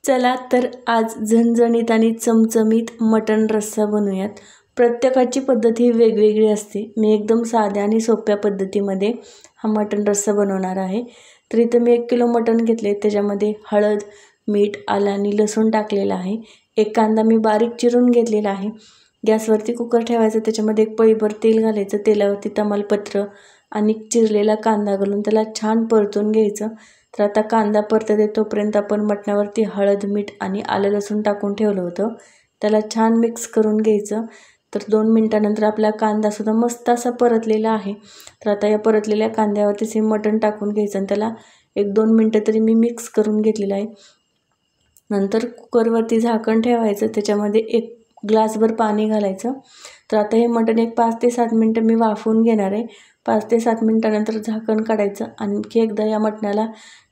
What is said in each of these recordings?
चला तर आज झणझणीत आणि चमचमीत मटण रस्सा बनवूयात। प्रत्येकाची पद्धत ही वेगवेगळी असते। मी एकदम साध्या आणि सोप्या पद्धतीमध्ये हा मटण रस्सा बनवणार आहे। तर इथे मी 1 किलो मटण घेतले, त्याच्यामध्ये हळद, मीठ, आलं आणि लसूण टाकलेला आहे। एक कांदा मी बारीक चिरून घेतलेला आहे। गॅसवरती कुकर ठेवायचा, त्याच्यामध्ये 1 पळीभर तेल घालायचं। तेलावरती तमालपत्र आणि चिरलेला कांदा घालून त्याला छान परतून घ्यायचं। तर आता कांदा परतत तोपर्यंत आपण मटणावरती हळद, मीठ आणि आलं लसूण टाकून ठेवलं होतं, त्याला छान मिक्स करून घ्यायचं। तर 2 मिनिटानंतर आपला कांदासुद्धा मस्त असा परतलेला आहे। तर आता या परतलेल्या कांद्यावरतीच हे मटण टाकून घ्यायचं आणि त्याला 1-2 मिनटं तरी मी मिक्स करून घेतलेलं आहे। नंतर कुकरवरती झाकण ठेवायचं, त्याच्यामध्ये 1 ग्लासभर पाणी घालायचं। तर आता हे मटण एक 5 ते 7 मिनटं मी वाफवून घेणार आहे। 5 ते 7 मिनटानंतर झाकण काढायचं, आणखी एकदा या मटणाला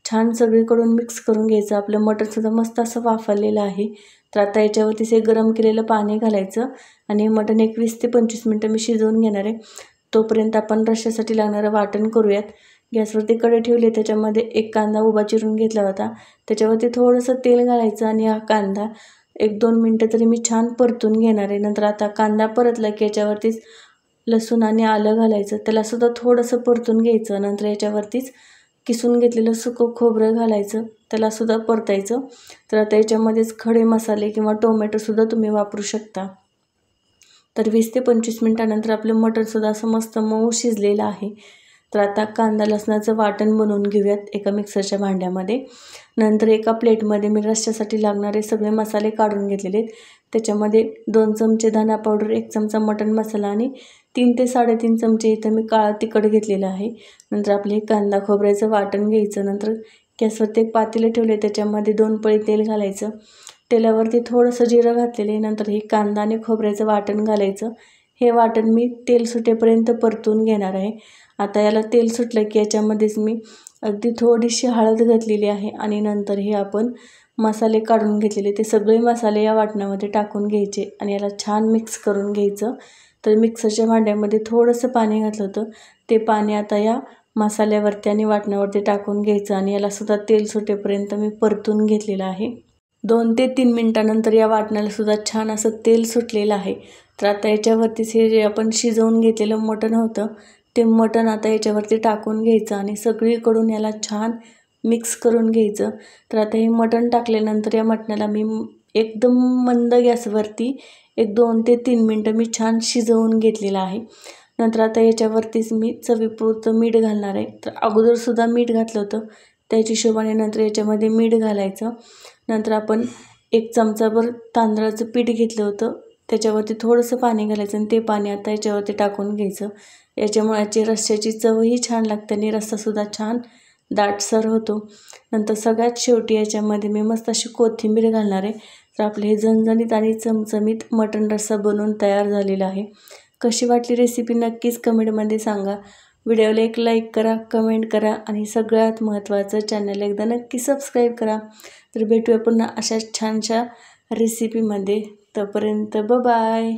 छान सगळीकडून मिक्स करून घ्यायचं। आपलं मटणसुद्धा मस्त असं वाफवलेलं आहे। तर आता याच्यावरतीच हे गरम केलेलं पाणी घालायचं आणि हे मटण 21 ते 25 मिनटं मी शिजवून घेणार आहे। तोपर्यंत आपण रश्श्यासाठी लागणारं वाटण करूयात। गॅसवरती कढई ठेवली, त्याच्यामध्ये 1 कांदा उभा चिरून घेतला होता, त्याच्यावरती थोडंसं तेल घालायचं आणि हा कांदा 1-2 मिनटं तरी मी छान परतून घेणार आहे। नंतर आता कांदा परतला की याच्यावरतीच लसूण आणि आलं घालायचं, त्यालासुद्धा थोडंसं परतून घ्यायचं। नंतर याच्यावरतीच किसून घेतलेलं सुकं खोबरं घालायचं, त्यालासुद्धा परतायचं। तर आता याच्यामध्येच खडे मसाले किंवा टोमॅटोसुद्धा तुम्ही वापरू शकता। तर 20 ते 25 मिनटानंतर आपलं मटणसुद्धा असं मस्त मऊ शिजलेलं आहे। तर आता कांदा लसणाचं वाटण बनवून घेऊयात एका मिक्सरच्या भांड्यामध्ये। नंतर एका प्लेटमध्ये मी रश्श्यासाठी लागणारे सगळे मसाले काढून घेतलेले आहेत। त्याच्यामध्ये 2 चमचे धना पावडर, 1 चमचा मटण मसाला आणि 3 ते 3.5 चमचे इथं मी काळं तिखट घेतलेलं आहे। नंतर आपले हे कांदा खोबऱ्याचं वाटण घ्यायचं। नंतर गॅसवरती 1 पातेलं ठेवले, त्याच्यामध्ये 2 पळी तेल घालायचं। तेलावरती थोडंसं जिरं घातलेलं आहे। नंतर हे कांदा आणि खोबऱ्याचं वाटण घालायचं। हे वाटण मी तेल सुटेपर्यंत परतून घेणार आहे। आता याला तेल सुटलं की याच्यामध्येच मी अगदी थोडीशी हळद घातलेली आहे आणि नंतर हे आपण मसाले काढून घेतलेले ते सगळे मसाले या वाटणामध्ये टाकून घ्यायचे आणि याला छान मिक्स करून घ्यायचं। तर मिक्सरच्या भांड्यामध्ये थोडंसं पाणी घातलं होतं, ते पाणी आता या मसाल्यावरती आणि वाटणावरती टाकून घ्यायचं आणि यालासुद्धा तेल सुटेपर्यंत मी परतून घेतलेलं आहे। 2 ते 3 मिनिटानंतर या वाटणालासुद्धा छान असं तेल सुटलेलं आहे। तर आता याच्यावरतीच हे जे आपण शिजवून घेतलेलं मटण होतं, ते मटण आता याच्यावरती टाकून घ्यायचं आणि सगळीकडून याला छान मिक्स करून घ्यायचं। तर आता हे मटण टाकल्यानंतर या मटणाला मी एकदम मंद गॅसवरती 2 ते 3 मिनटं मी छान शिजवून घेतलेलं आहे। नंतर आता याच्यावरतीच मी चवीपुरतं मीठ घालणार आहे। तर अगोदरसुद्धा मीठ घातलं होतं, त्याच्या हिशोबाने नंतर याच्यामध्ये मीठ घालायचं। नंतर आपण 1 चमचाभर तांदळाचं पीठ घेतलं होतं, त्याच्यावरती थोडंसं पाणी घालायचं आणि ते पाणी आता याच्यावरती टाकून घ्यायचं। याच्यामुळे याची रश्श्याची चवही छान लागते आणि रस्सासुद्धा छान दाटसर होतो। नंतर सगळ्यात शेवटी याच्यामध्ये मी मस्त अशी कोथिंबीर घालणार आहे। तर आपले हे झणझणीत आणि चमचमीत मटण रस्सा बनवून तयार झालेला आहे। कशी वाटली रेसिपी नक्कीच कमेंटमध्ये सांगा। व्हिडिओला एक लाईक करा, कमेंट करा आणि सगळ्यात महत्त्वाचं चॅनल एकदा नक्की सबस्क्राईब करा। तर भेटूया पुन्हा अशाच छानशा रेसिपीमध्ये। तोपर्यंत बाय।